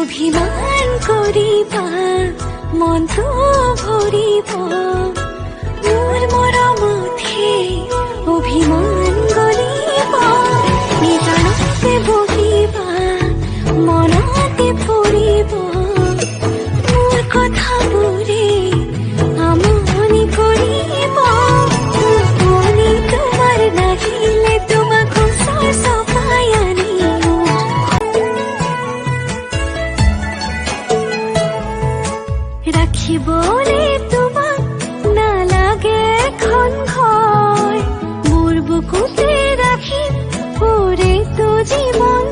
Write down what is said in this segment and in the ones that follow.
অভিমান কৰিবা মনটো ভৰিব মোৰ মৰমতহে অভিমান গলিব নিজানতে বহিবা মনতে পৰিব মোৰ কথাবোৰে আমনি কৰিব টোপনি তোমাৰ নাহিলে তোমাক ওচৰ চপাই আনিব ৰাখিবলে তোমাক নালাগে এখন ঘৰ মোৰ বুকুতে ৰাখিম পুৰেতো জীৱন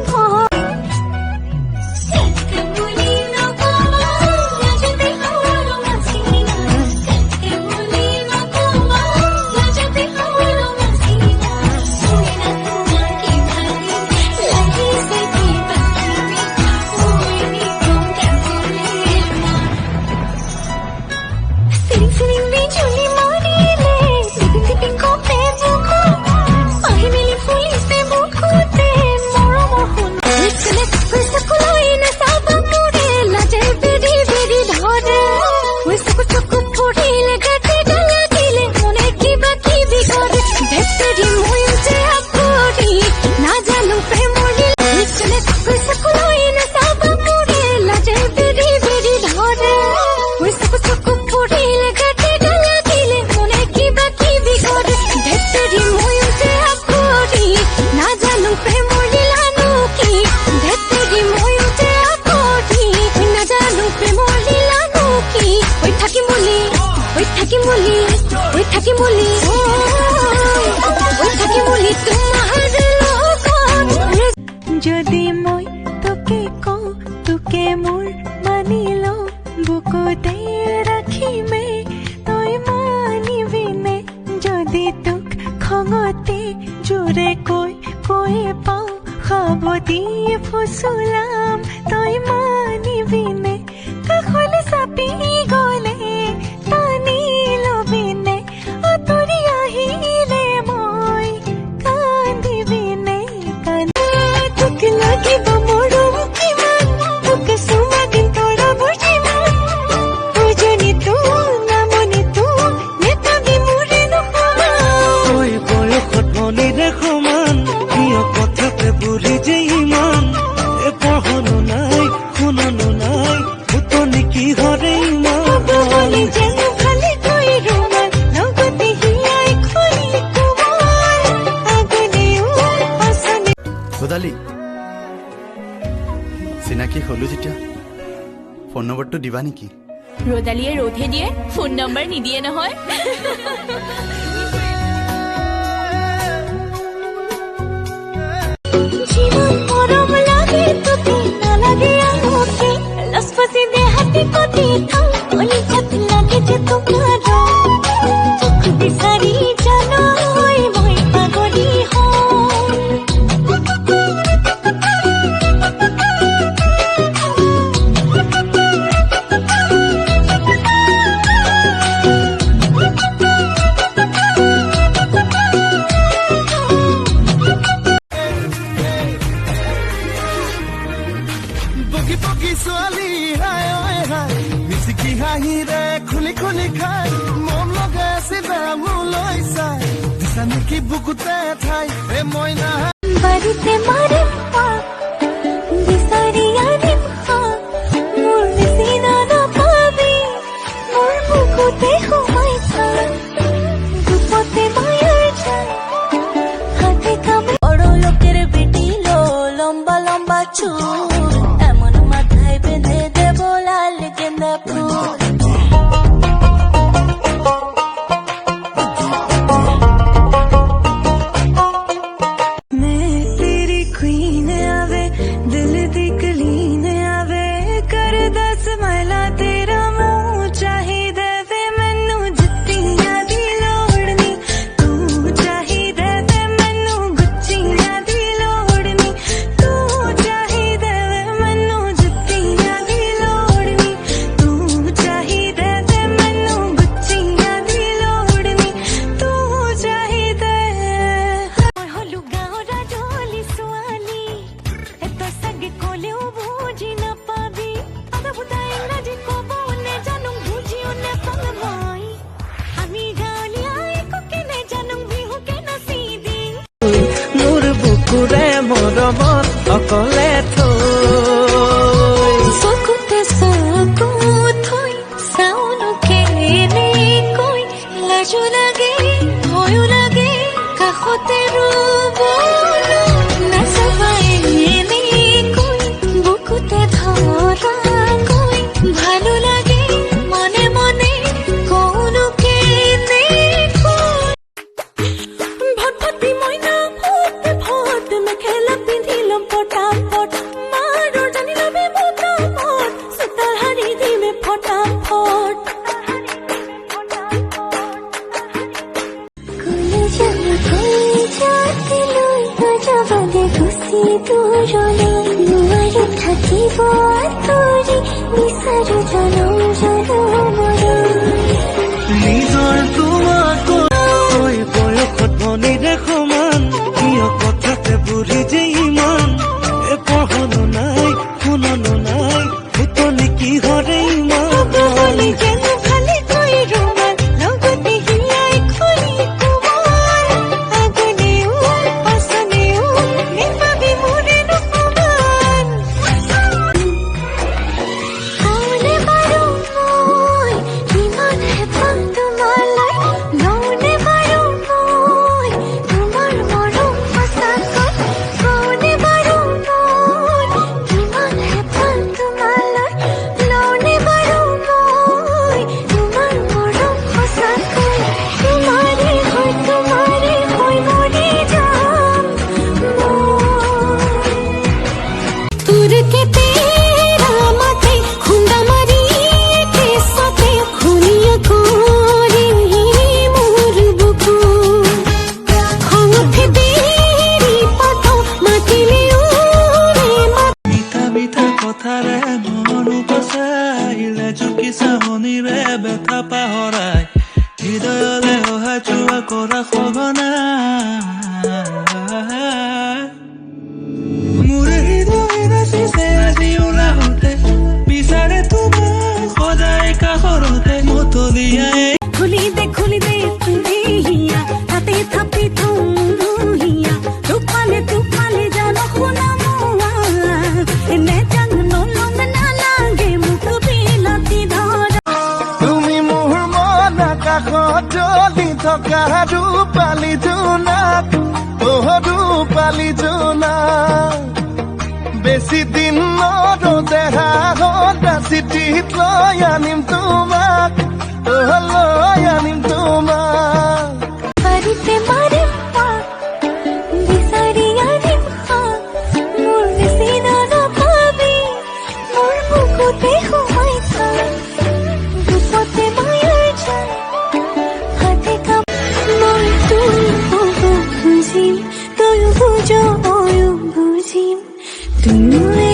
যদি মই তোকে কওঁ তোকে মোৰ মানি লওঁ বুকুতে ৰাখিমে তই মানিবিনে যদি তোক খঙতে জোৰে কৈ পাওঁ সাৱতি ফুচুলাম তই মানিবিনে কাষলে চাপি গলে টানি লবিনে আঁতৰি আহিলে মই কান্দিবিনে তোক লাগিব মৰম কিমান তোক চুমা দিম তৰাবৰ যিমান বুজনিতো নামনিতো নেতাবি মোৰে নোহোৱা তই বয়সত মনিৰে সমান প্ৰিয় কথাতে বুঢ়ী যে ইমান এ পঢ়নো নাই শুননো নাই ফুটনি কি হৰে ইমান যেন খালি কৈ ৰোমান লগতে হিয়াই খুলি কোমল আগলেও পাছলে গোদালি চিনাকি হলো যেতিয়া ফোন নম্বৰটো দিবা নেকি ৰদালিয়ে ৰোধে দিয়ে ফোন নম্বৰ নিদিয়ে নহয় জীবন মৰম লাগে তোকে নালাগে আনকে লসফসি দে হাতে কটি থাও কলি কত লাগে যে তোমার চোখ বিচাৰি জানো মই পাগলি বগি বগি ছোৱালী হাই ঐ হাই মিচিকি হাঁহিৰে খুলি খুলি খাই মন লগাইছিলা মোলৈ চাই দিছা নেকি বুকুতে ঠাই এ মইনা বাড়িতে মারিম বিচাৰি আনিম মোৰ নিচিনা নাপাবি মোৰ বুকুতে সোমাইছা দুপতে মায়াৰ যায় হাতে কামে বড় লোকের বেটি লো লম্বা লম্বা চুল এমন মাথায় বেঁধে দেব লাল গেন্দা ফুল চকুৰে মৰমত অকলে থৈ চকুতে চকু থৈ চাউনো কেনেকৈ লাজো লাগে ভয়ো লাগে কাষতে ৰ'বলৈ নাচাবাই এনেকৈ বুকুতে ধৰাকৈ ভালো লাগে মনে মনে কওনো কেনেকৈ ভটভটি মইনা ফুট ফট মেখেলা পিন্ধি ল'ম পটাপট মাৰৰ জানি ল'বি মোটামট চোতাল হাৰি দিমে ফটাফট থাকিব আঁতৰি বিচাৰো জনম জনমৰে নিজৰ তোমাক কৈ বয়সত মনিৰে সমান কিয় কথাতে বুঢ়ী যে ইমান এ পঢ়নো নাই শুননো নাই ফুটনি কি হৰে ইমান বলি যেন ভালে কৈ ৰোমান লগতে হিলাই খৰি কুমাৰ আগনেও পাছনেও নেপাবি মোৰে নসমান কওনে বাৰু মই কিমান হেঁপাহ তোমালৈ লওনে বাৰু মই তোমাৰ মৰম সঁচাকৈ কওনে বাৰু মই কিমান হেঁপাহ তোমালৈ লওনে বাৰু মই তোমাৰ মৰম সঁচাকৈ তোমাৰে হৈ মৰি যাম তোৰ কে তেৰা মাতে খুন্দা মাৰি কেঁচাতে খুনিয়া কৰি মোৰ বুকু খঙতে বেৰি পাত মাতিলে উৰে মিঠা মিঠা কথাৰে মন উপচাইলে জুকি চাহনিৰে ব্যথা পাহৰাই হৃদয়লে অহা যোৱা কৰা সঘনাই মোৰে হৃদয় নাচিছে আজি ওলাওঁতে বিচাৰে তোমাক সদায় কাষৰতে মতলীয়াই খুলি দে তুলি হিয়া তাতে থাপি থুহিয়া তোপালে জানো শুনা মোৱা এনে জান নলম নালাগে মোক বিলাতি ধৰা তুমি মোৰ মন আকাশত জ্বলি থকা ৰূপালী জোনাক ৰূপালী জোনাক বেছি দিন নৰদেহা সদা চিঠিত লৈ আনিম তোমাক লৈ আনিম তোমাক বাড়িতে মাৰিম বিচাৰি আনিম মোৰ নিচিনা নাপাবি মোৰ বুকুতে সোমাই থাক দুপতে মায়াৰ যায় হাতে কাম মই তোৰ বুজিম তয়ো বুজ ময়ো বুজিম তুই